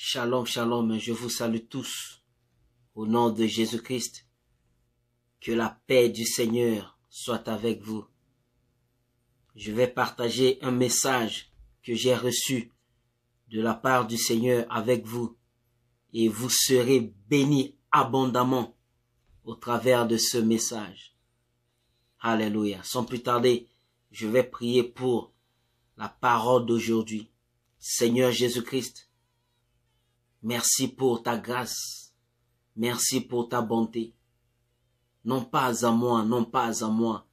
Shalom, shalom, je vous salue tous au nom de Jésus-Christ. Que la paix du Seigneur soit avec vous. Je vais partager un message que j'ai reçu de la part du Seigneur avec vous et vous serez bénis abondamment au travers de ce message. Alléluia. Sans plus tarder, je vais prier pour la parole d'aujourd'hui. Seigneur Jésus-Christ, merci pour ta grâce. Merci pour ta bonté. Non pas à moi,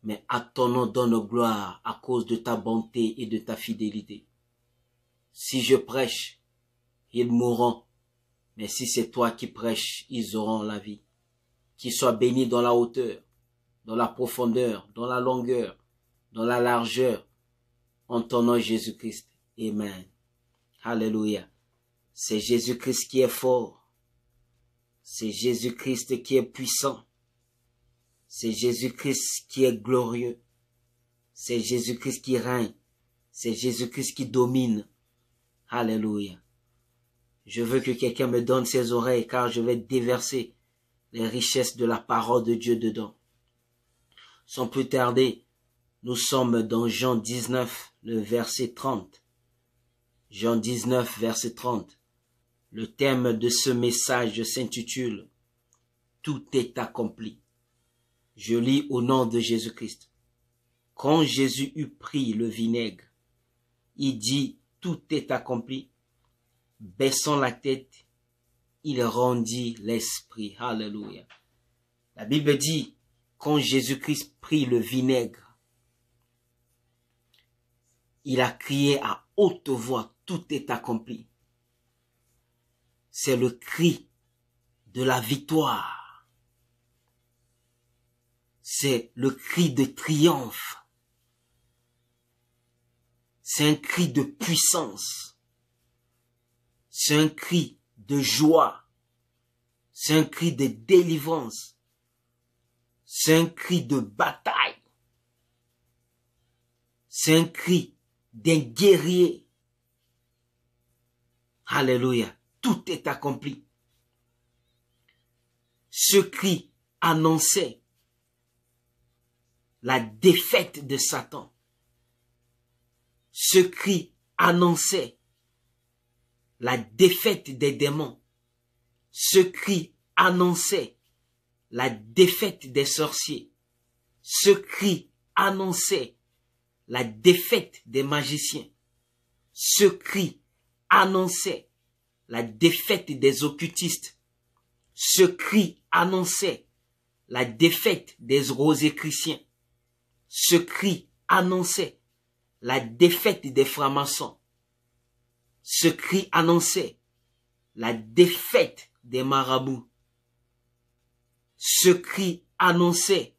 mais à ton nom donne gloire à cause de ta bonté et de ta fidélité. Si je prêche, ils mourront, mais si c'est toi qui prêches, ils auront la vie. Qu'ils soient bénis dans la hauteur, dans la profondeur, dans la longueur, dans la largeur, en ton nom Jésus-Christ. Amen. Alléluia. C'est Jésus-Christ qui est fort. C'est Jésus-Christ qui est puissant. C'est Jésus-Christ qui est glorieux. C'est Jésus-Christ qui règne. C'est Jésus-Christ qui domine. Alléluia. Je veux que quelqu'un me donne ses oreilles car je vais déverser les richesses de la parole de Dieu dedans. Sans plus tarder, nous sommes dans Jean 19, le verset 30. Jean 19, verset 30. Le thème de ce message s'intitule « Tout est accompli ». Je lis au nom de Jésus-Christ. Quand Jésus eut pris le vinaigre, il dit « Tout est accompli ». Baissant la tête, il rendit l'esprit. Alléluia. La Bible dit, quand Jésus-Christ prit le vinaigre, il a crié à haute voix, tout est accompli. C'est le cri de la victoire. C'est le cri de triomphe. C'est un cri de puissance. C'est un cri de joie. C'est un cri de délivrance. C'est un cri de bataille. C'est un cri d'un guerrier. Alléluia. Tout est accompli. Ce cri annonçait la défaite de Satan. Ce cri annonçait la défaite des démons. Ce cri annonçait la défaite des sorciers. Ce cri annonçait la défaite des magiciens. Ce cri annonçait la défaite des occultistes. Ce cri annonçait la défaite des rosicruciens. Ce cri annonçait la défaite des francs-maçons. Ce cri annonçait la défaite des marabouts. Ce cri annonçait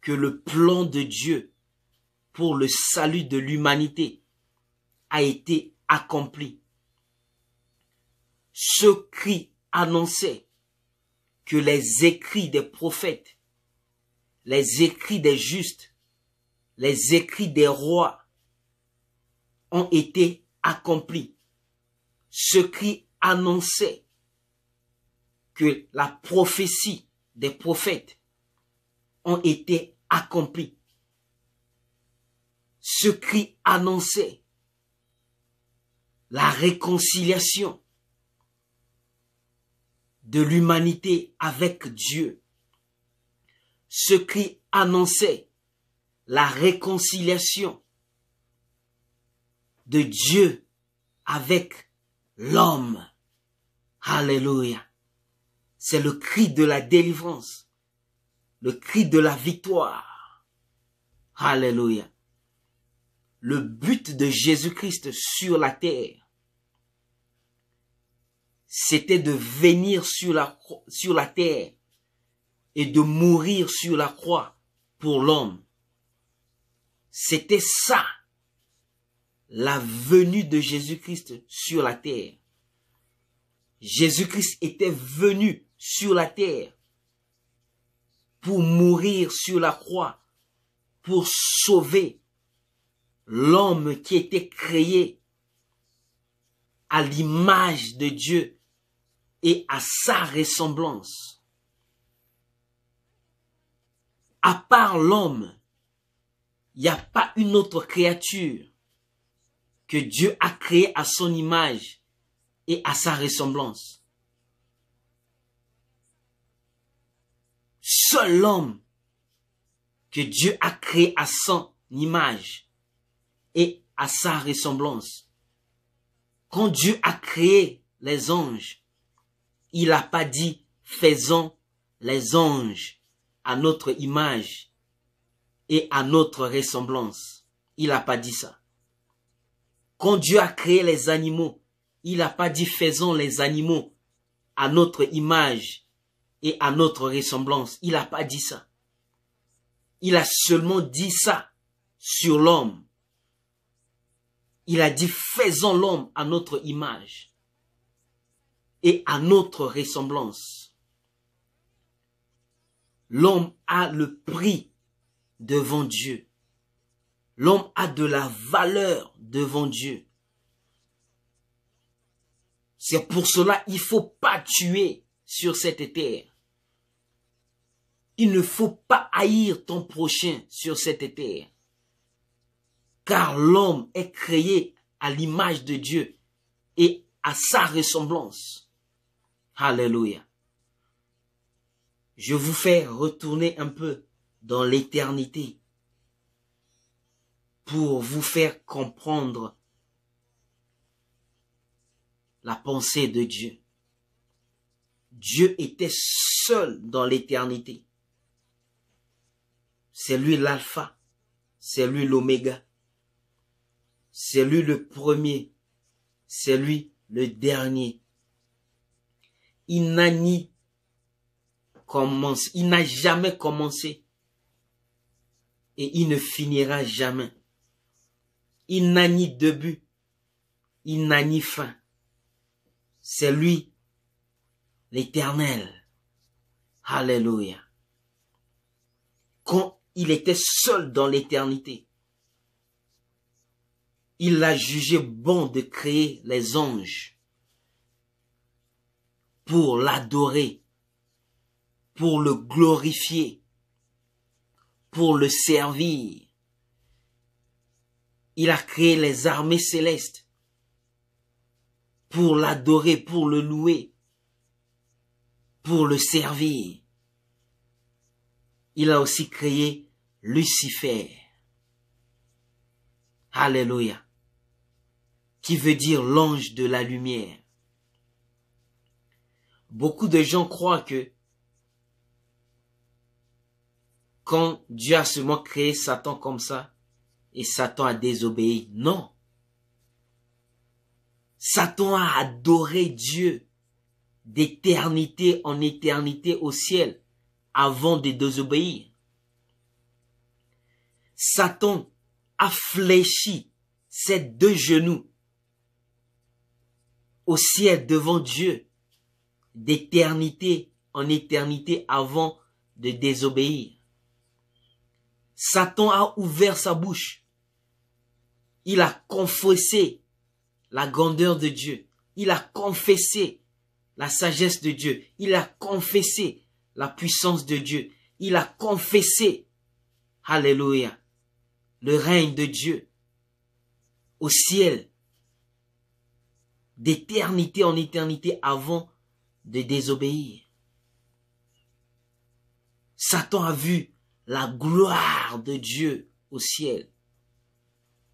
que le plan de Dieu pour le salut de l'humanité a été accompli. Ce cri annonçait que les écrits des prophètes, les écrits des justes, les écrits des rois ont été accomplis. Ce cri annonçait que la prophétie des prophètes ont été accomplis. Ce cri annonçait la réconciliation de l'humanité avec Dieu. Ce cri annonçait la réconciliation de Dieu avec l'homme. Alléluia. C'est le cri de la délivrance, le cri de la victoire. Alléluia. Le but de Jésus-Christ sur la terre, c'était de venir sur la terre et de mourir sur la croix pour l'homme. C'était ça, la venue de Jésus-Christ sur la terre. Jésus-Christ était venu sur la terre pour mourir sur la croix, pour sauver l'homme qui était créé à l'image de Dieu et à sa ressemblance. À part l'homme, il n'y a pas une autre créature que Dieu a créée à son image et à sa ressemblance. Seul l'homme que Dieu a créé à son image et à sa ressemblance. Quand Dieu a créé les anges, il n'a pas dit faisons les anges à notre image et à notre ressemblance. Il n'a pas dit ça. Quand Dieu a créé les animaux, il n'a pas dit faisons les animaux à notre image et à notre ressemblance. Il n'a pas dit ça. Il a seulement dit ça sur l'homme. Il a dit faisons l'homme à notre image et à notre ressemblance. L'homme a le prix devant Dieu. L'homme a de la valeur devant Dieu. C'est pour cela qu'il ne faut pas tuer sur cette terre. Il ne faut pas haïr ton prochain sur cette terre. Car l'homme est créé à l'image de Dieu et à sa ressemblance. Alléluia. Je vous fais retourner un peu dans l'éternité pour vous faire comprendre la pensée de Dieu. Dieu était seul dans l'éternité. C'est lui l'alpha, c'est lui l'oméga, c'est lui le premier, c'est lui le dernier. Il n'a jamais commencé et il ne finira jamais. Il n'a ni début, il n'a ni fin. C'est lui, l'Éternel. Alléluia. Quand il était seul dans l'éternité, il a jugé bon de créer les anges pour l'adorer, pour le glorifier, pour le servir. Il a créé les armées célestes pour l'adorer, pour le louer, pour le servir. Il a aussi créé Lucifer. Alléluia. Qui veut dire l'ange de la lumière. Beaucoup de gens croient que quand Dieu a seulement créé Satan comme ça, et Satan a désobéi. Non. Satan a adoré Dieu d'éternité en éternité au ciel avant de désobéir. Satan a fléchi ses deux genoux au ciel devant Dieu d'éternité en éternité avant de désobéir. Satan a ouvert sa bouche. Il a confessé la grandeur de Dieu. Il a confessé la sagesse de Dieu. Il a confessé la puissance de Dieu. Il a confessé, alléluia, le règne de Dieu au ciel, d'éternité en éternité avant de désobéir. Satan a vu la gloire de Dieu au ciel.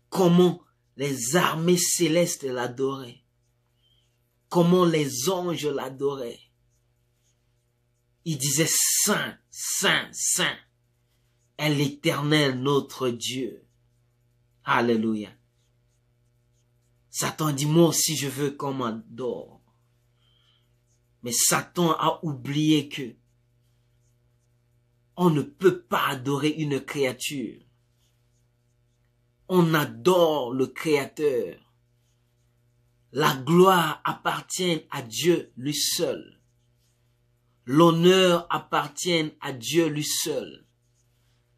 Comment les armées célestes l'adoraient. Comment les anges l'adoraient. Il disait Saint, Saint, Saint est l'Éternel notre Dieu. Alléluia. Satan dit moi aussi je veux qu'on m'adore. Mais Satan a oublié que on ne peut pas adorer une créature. On adore le Créateur. La gloire appartient à Dieu lui seul. L'honneur appartient à Dieu lui seul.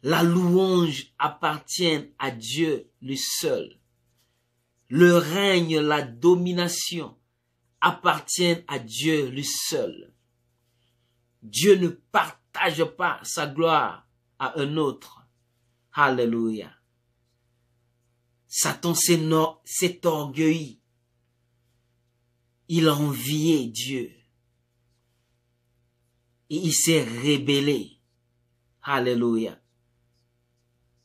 La louange appartient à Dieu lui seul. le règne, la domination appartiennent à Dieu lui seul. Dieu ne partage pas sa gloire à un autre. Alléluia. Satan s'est orgueilli. Il a envié Dieu. Et il s'est rébellé. Alléluia.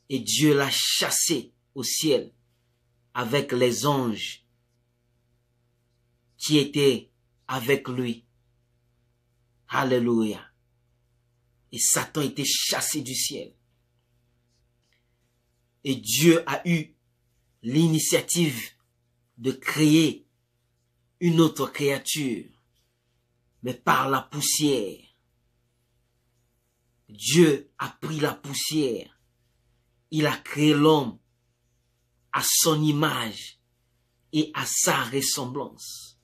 Et Dieu l'a chassé au ciel avec les anges qui étaient avec lui. Alléluia. Et Satan était chassé du ciel. Et Dieu a eu l'initiative de créer une autre créature, mais par la poussière. Dieu a pris la poussière. Il a créé l'homme à son image et à sa ressemblance.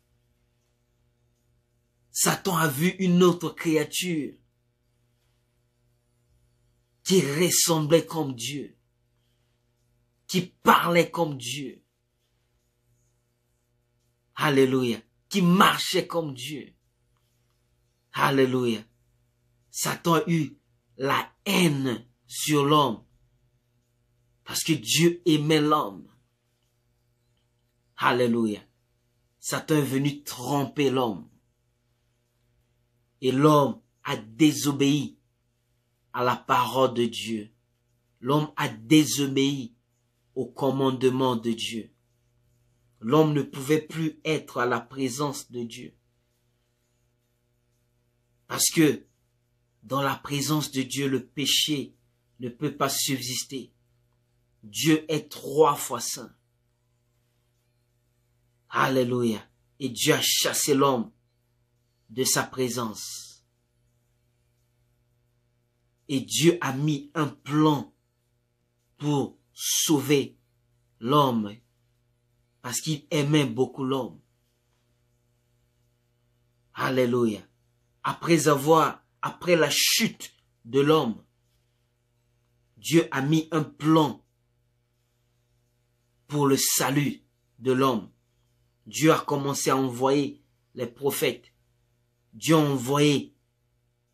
Satan a vu une autre créature qui ressemblait comme Dieu, qui parlait comme Dieu. Alléluia. Qui marchait comme Dieu. Alléluia. Satan a eu la haine sur l'homme parce que Dieu aimait l'homme. Alléluia. Satan est venu tromper l'homme. Et l'homme a désobéi à la parole de Dieu. L'homme a désobéi au commandement de Dieu. L'homme ne pouvait plus être à la présence de Dieu. Parce que dans la présence de Dieu, le péché ne peut pas subsister. Dieu est 3 fois saint. Alléluia. Et Dieu a chassé l'homme de sa présence. Et Dieu a mis un plan pour sauver l'homme parce qu'il aimait beaucoup l'homme. Alléluia. Après la chute de l'homme, Dieu a mis un plan pour le salut de l'homme. Dieu a commencé à envoyer les prophètes. Dieu a envoyé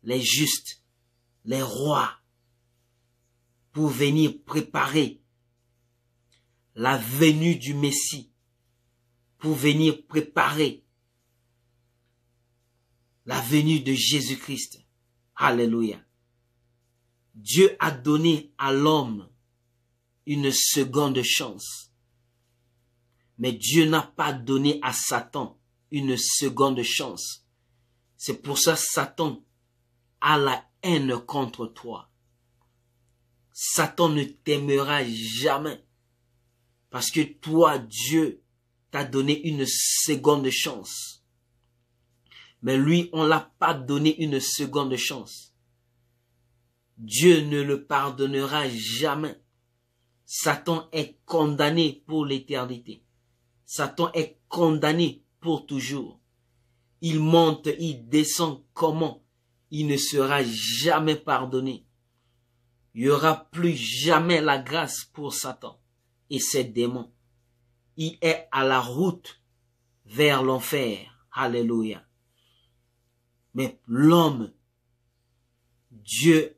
les justes, les rois, pour venir préparer la venue du Messie, pour venir préparer la venue de Jésus-Christ. Alléluia. Dieu a donné à l'homme une seconde chance. Mais Dieu n'a pas donné à Satan une seconde chance. C'est pour ça que Satan a la haine contre toi. Satan ne t'aimera jamais. Parce que toi, Dieu t'a donné une seconde chance. Mais lui, on ne l'a pas donné une seconde chance. Dieu ne le pardonnera jamais. Satan est condamné pour l'éternité. Satan est condamné pour toujours. Il monte, il descend comment? Il ne sera jamais pardonné. Il n'y aura plus jamais la grâce pour Satan et ses démons. Il est à la route vers l'enfer. Alléluia. Mais l'homme, Dieu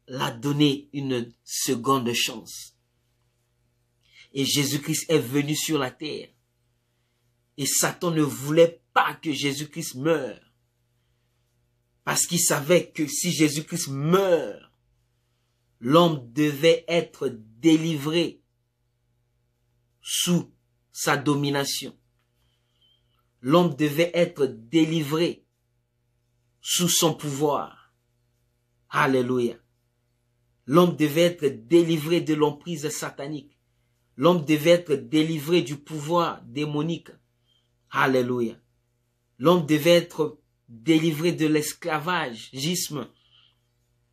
l'a donné une seconde chance. Et Jésus-Christ est venu sur la terre. Et Satan ne voulait pas que Jésus-Christ meure. Parce qu'il savait que si Jésus-Christ meurt, l'homme devait être délivré sous sa domination. L'homme devait être délivré sous son pouvoir. Alléluia. L'homme devait être délivré de l'emprise satanique. L'homme devait être délivré du pouvoir démonique. Alléluia. L'homme devait être délivré de l'esclavagisme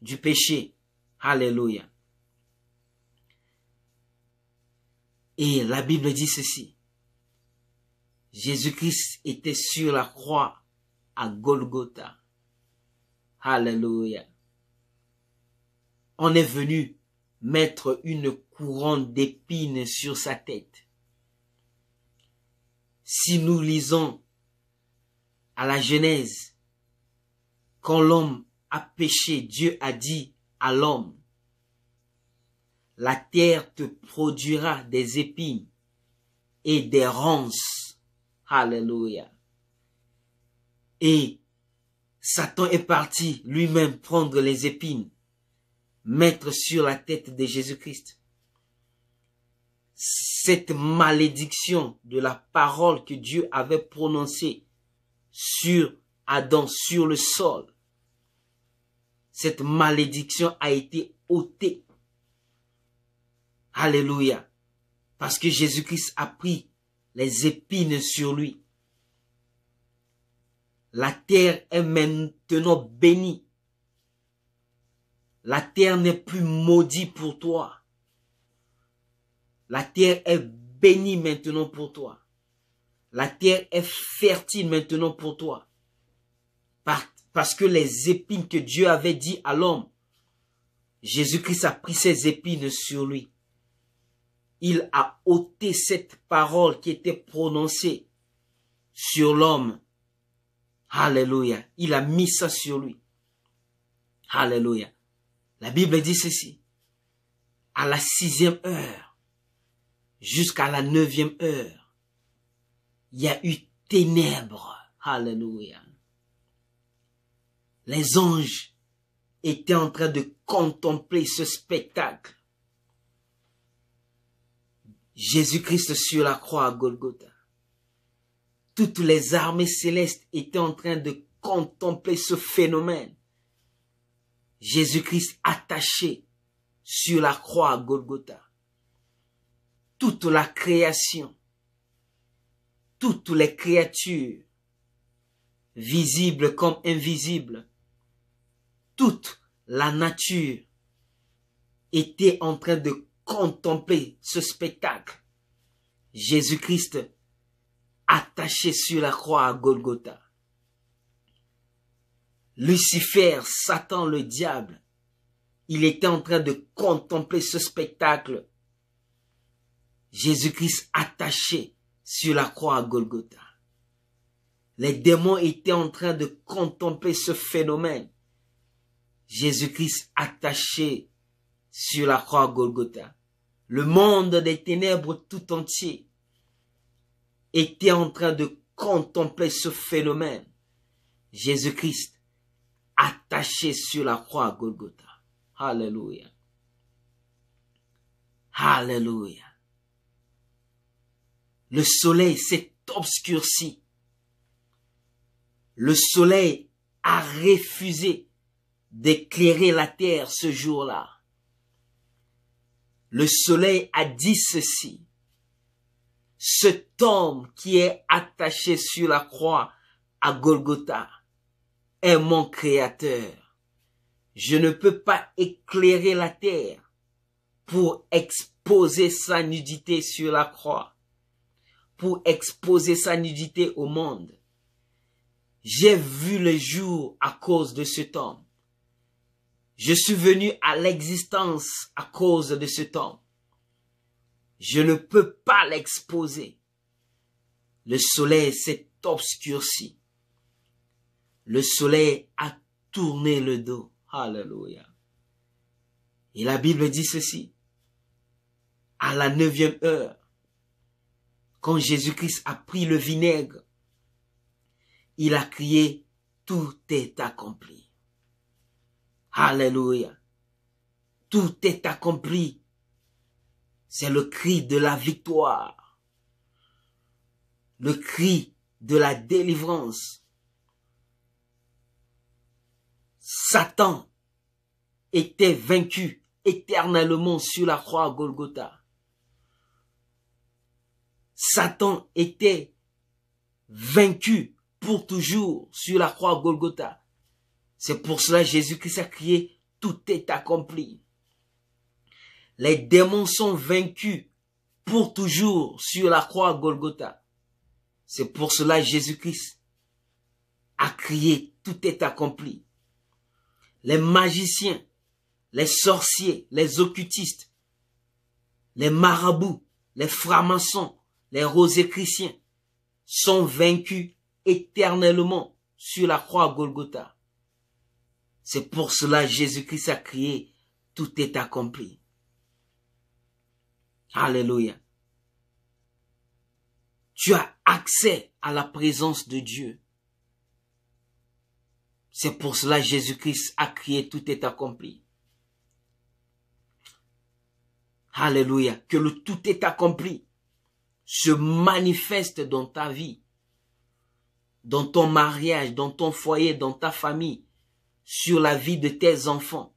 du péché. Alléluia. Et la Bible dit ceci. Jésus-Christ était sur la croix à Golgotha. Alléluia. On est venu mettre une couronne d'épines sur sa tête. Si nous lisons à la Genèse, quand l'homme a péché, Dieu a dit à l'homme, la terre te produira des épines et des ronces. Alléluia. Et Satan est parti lui-même prendre les épines, mettre sur la tête de Jésus-Christ. Cette malédiction de la parole que Dieu avait prononcée sur Adam, sur le sol, cette malédiction a été ôtée. Alléluia. Parce que Jésus-Christ a pris les épines sur lui. La terre est maintenant bénie. La terre n'est plus maudite pour toi. La terre est bénie maintenant pour toi. La terre est fertile maintenant pour toi. Parce que les épines que Dieu avait dit à l'homme, Jésus-Christ a pris ces épines sur lui. Il a ôté cette parole qui était prononcée sur l'homme. Alléluia. Il a mis ça sur lui. Alléluia. La Bible dit ceci. À la 6e heure, jusqu'à la 9e heure, il y a eu ténèbres. Alléluia. Les anges étaient en train de contempler ce spectacle. Jésus-Christ sur la croix à Golgotha. Toutes les armées célestes étaient en train de contempler ce phénomène. Jésus-Christ attaché sur la croix à Golgotha. Toute la création, toutes les créatures, visibles comme invisibles, toute la nature était en train de contempler ce spectacle. Jésus-Christ attaché sur la croix à Golgotha. Lucifer, Satan, le diable, il était en train de contempler ce spectacle. Jésus-Christ attaché sur la croix à Golgotha. Les démons étaient en train de contempler ce phénomène. Jésus-Christ attaché sur la croix à Golgotha. Le monde des ténèbres tout entier était en train de contempler ce phénomène. Jésus-Christ attaché sur la croix à Golgotha. Alléluia. Alléluia. Le soleil s'est obscurci. Le soleil a refusé d'éclairer la terre ce jour-là. Le soleil a dit ceci. Cet homme qui est attaché sur la croix à Golgotha est mon créateur. Je ne peux pas éclairer la terre pour exposer sa nudité sur la croix, pour exposer sa nudité au monde. J'ai vu le jour à cause de cet homme. Je suis venu à l'existence à cause de cet homme. Je ne peux pas l'exposer. Le soleil s'est obscurci. Le soleil a tourné le dos. Alléluia. Et la Bible dit ceci. À la 9e heure, quand Jésus-Christ a pris le vinaigre, il a crié, tout est accompli. Alléluia. Tout est accompli. C'est le cri de la victoire. Le cri de la délivrance. Satan était vaincu éternellement sur la croix à Golgotha. Satan était vaincu pour toujours sur la croix à Golgotha. C'est pour cela que Jésus-Christ a crié, tout est accompli. Les démons sont vaincus pour toujours sur la croix à Golgotha. C'est pour cela que Jésus-Christ a crié, tout est accompli. Les magiciens, les sorciers, les occultistes, les marabouts, les francs-maçons, les rosicruciens sont vaincus éternellement sur la croix à Golgotha. C'est pour cela que Jésus-Christ a crié, tout est accompli. Alléluia. Tu as accès à la présence de Dieu. C'est pour cela que Jésus-Christ a crié, tout est accompli. Alléluia. Que le tout est accompli se manifeste dans ta vie, dans ton mariage, dans ton foyer, dans ta famille, sur la vie de tes enfants,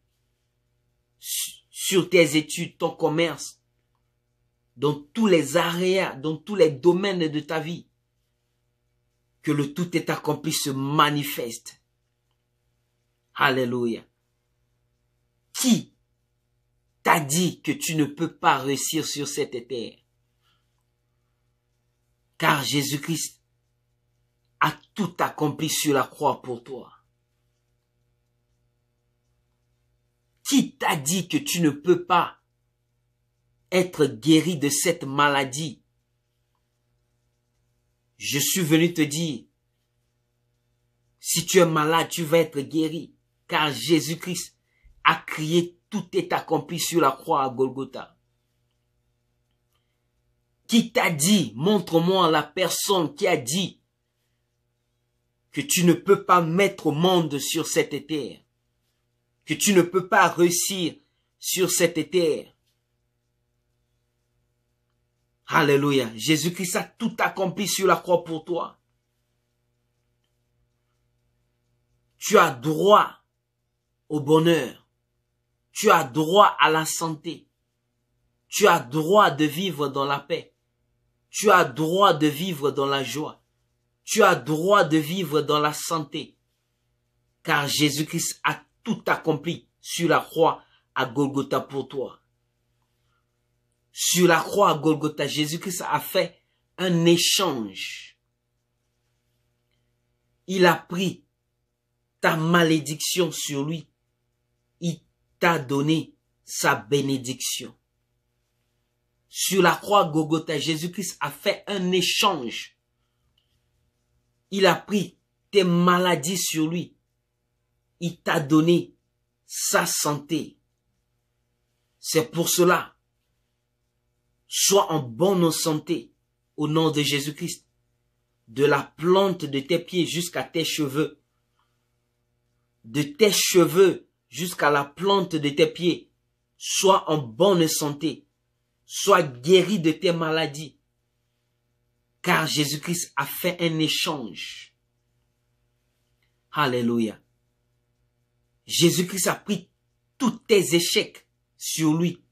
sur tes études, ton commerce, dans tous les aréas, dans tous les domaines de ta vie. Que le tout est accompli se manifeste. Alléluia. Qui t'a dit que tu ne peux pas réussir sur cette terre? Car Jésus-Christ a tout accompli sur la croix pour toi. Qui t'a dit que tu ne peux pas être guéri de cette maladie? Je suis venu te dire, si tu es malade, tu vas être guéri. Car Jésus-Christ a crié, tout est accompli sur la croix à Golgotha. Qui t'a dit, montre-moi la personne qui a dit que tu ne peux pas mettre au monde sur cette terre, que tu ne peux pas réussir sur cette terre. Alléluia. Jésus-Christ a tout accompli sur la croix pour toi. Tu as droit au bonheur. Tu as droit à la santé. Tu as droit de vivre dans la paix. Tu as droit de vivre dans la joie. Tu as droit de vivre dans la santé. Car Jésus-Christ a tout accompli sur la croix à Golgotha pour toi. Sur la croix à Golgotha, Jésus-Christ a fait un échange. Il a pris ta malédiction sur lui. Il t'a donné sa bénédiction. Sur la croix Golgotha, Jésus-Christ a fait un échange. Il a pris tes maladies sur lui. Il t'a donné sa santé. C'est pour cela, sois en bonne santé au nom de Jésus-Christ. De la plante de tes pieds jusqu'à tes cheveux. De tes cheveux jusqu'à la plante de tes pieds. Sois en bonne santé. Sois guéri de tes maladies. Car Jésus-Christ a fait un échange. Alléluia. Jésus-Christ a pris tous tes échecs sur lui.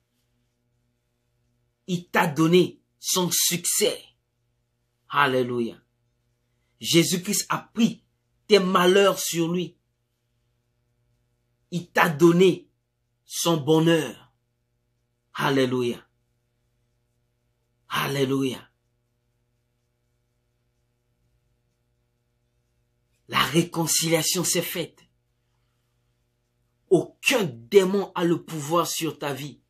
Il t'a donné son succès. Alléluia. Jésus-Christ a pris tes malheurs sur lui. Il t'a donné son bonheur. Alléluia. Alléluia. La réconciliation s'est faite. Aucun démon a le pouvoir sur ta vie.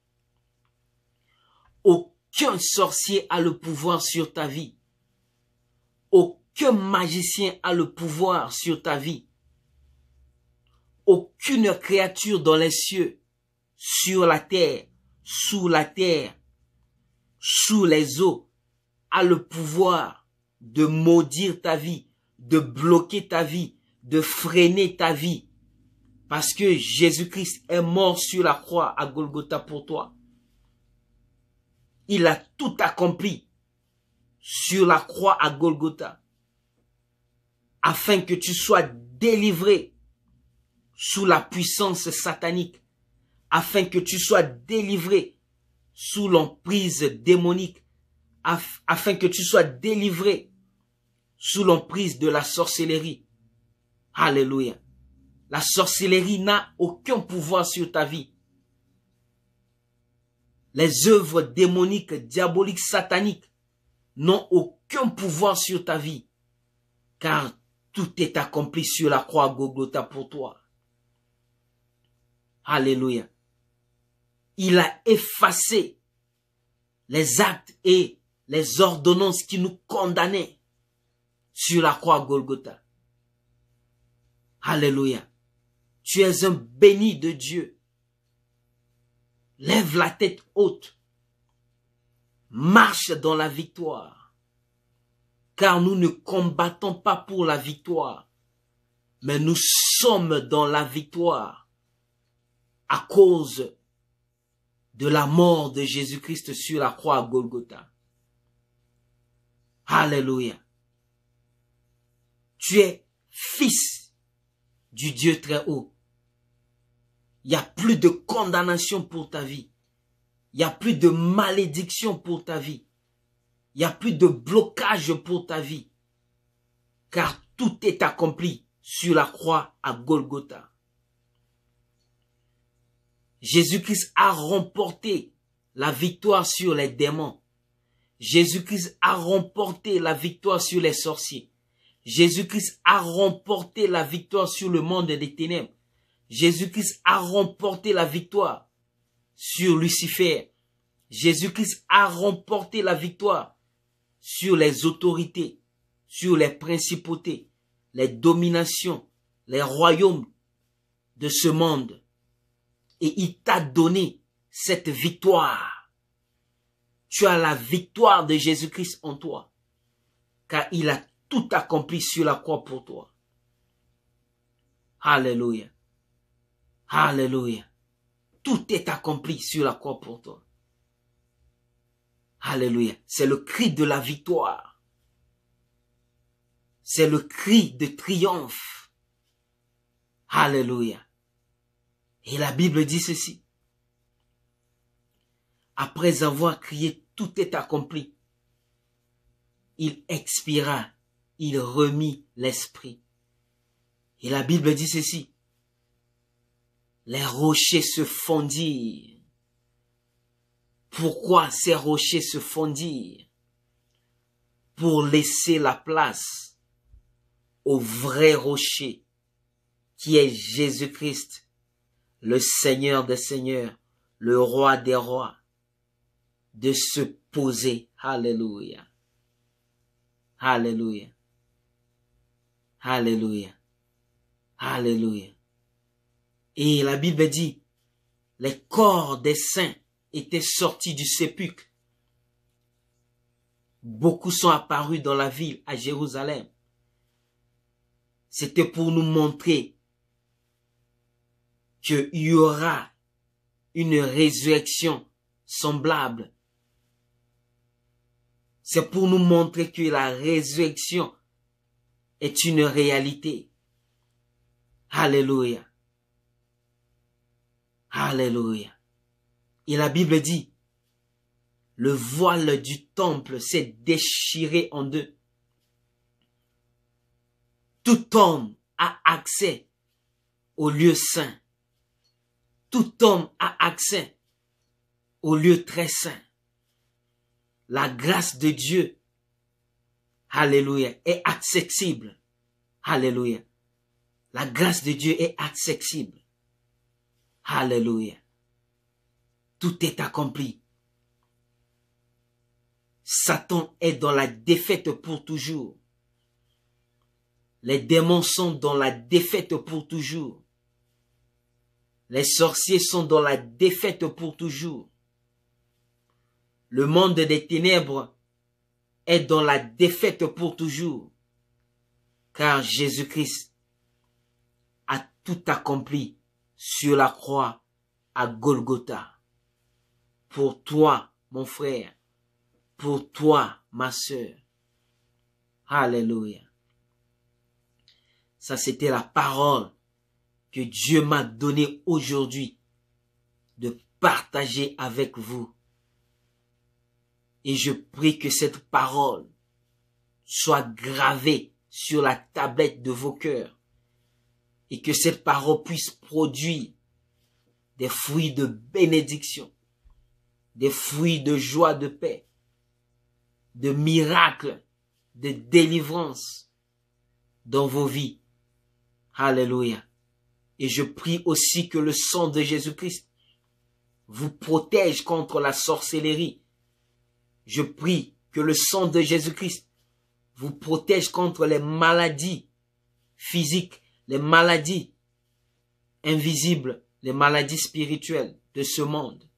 Aucun sorcier a le pouvoir sur ta vie. Aucun magicien a le pouvoir sur ta vie. Aucune créature dans les cieux, sur la terre, sous la terre, sous les eaux, a le pouvoir de maudire ta vie, de bloquer ta vie, de freiner ta vie. Parce que Jésus-Christ est mort sur la croix à Golgotha pour toi. Il a tout accompli sur la croix à Golgotha. Afin que tu sois délivré sous la puissance satanique. Afin que tu sois délivré sous l'emprise démonique. Afin que tu sois délivré sous l'emprise de la sorcellerie. Alléluia. La sorcellerie n'a aucun pouvoir sur ta vie. Les œuvres démoniques, diaboliques, sataniques n'ont aucun pouvoir sur ta vie. Car tout est accompli sur la croix à Golgotha pour toi. Alléluia. Il a effacé les actes et les ordonnances qui nous condamnaient. sur la croix à Golgotha. Alléluia. Tu es un béni de Dieu. Lève la tête haute. Marche dans la victoire. Car nous ne combattons pas pour la victoire, mais nous sommes dans la victoire à cause de la mort de Jésus-Christ sur la croix à Golgotha. Alléluia. Tu es fils du Dieu très haut. Il n'y a plus de condamnation pour ta vie. Il n'y a plus de malédiction pour ta vie. Il n'y a plus de blocage pour ta vie. Car tout est accompli sur la croix à Golgotha. Jésus-Christ a remporté la victoire sur les démons. Jésus-Christ a remporté la victoire sur les sorciers. Jésus-Christ a remporté la victoire sur le monde des ténèbres. Jésus-Christ a remporté la victoire sur Lucifer. Jésus-Christ a remporté la victoire sur les autorités, sur les principautés, les dominations, les royaumes de ce monde. Et il t'a donné cette victoire. Tu as la victoire de Jésus-Christ en toi, car il a tout accompli sur la croix pour toi. Alléluia. Alléluia. Tout est accompli sur la croix pour toi. Alléluia. C'est le cri de la victoire. C'est le cri de triomphe. Alléluia. Et la Bible dit ceci. Après avoir crié, tout est accompli. Il expira, il remit l'esprit. Et la Bible dit ceci. Les rochers se fondirent. Pourquoi ces rochers se fondirent? Pour laisser la place au vrai rocher qui est Jésus-Christ, le Seigneur des Seigneurs, le Roi des Rois, de se poser. Alléluia. Alléluia. Alléluia. Alléluia. Et la Bible dit, les corps des saints étaient sortis du sépulcre. Beaucoup sont apparus dans la ville, à Jérusalem. C'était pour nous montrer qu'il y aura une résurrection semblable. C'est pour nous montrer que la résurrection est une réalité. Alléluia. Alléluia. Et la Bible dit, le voile du temple s'est déchiré en deux. Tout homme a accès au lieu saint. Tout homme a accès au lieu très saint. La grâce de Dieu, alléluia, est accessible. Alléluia. La grâce de Dieu est accessible. Alléluia. Tout est accompli. Satan est dans la défaite pour toujours. Les démons sont dans la défaite pour toujours. Les sorciers sont dans la défaite pour toujours. Le monde des ténèbres est dans la défaite pour toujours. Car Jésus-Christ a tout accompli sur la croix à Golgotha. Pour toi, mon frère. Pour toi, ma sœur. Alléluia. Ça, c'était la parole que Dieu m'a donnée aujourd'hui de partager avec vous. Et je prie que cette parole soit gravée sur la tablette de vos cœurs et que cette parole puisse produire des fruits de bénédiction, des fruits de joie, de paix, de miracles, de délivrance dans vos vies. Alléluia. Et je prie aussi que le sang de Jésus-Christ vous protège contre la sorcellerie. Je prie que le sang de Jésus-Christ vous protège contre les maladies physiques, les maladies invisibles, les maladies spirituelles de ce monde.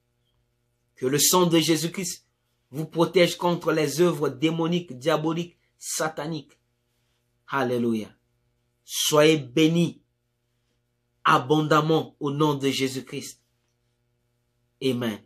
Que le sang de Jésus-Christ vous protège contre les œuvres démoniques, diaboliques, sataniques. Alléluia. Soyez bénis abondamment au nom de Jésus-Christ. Amen.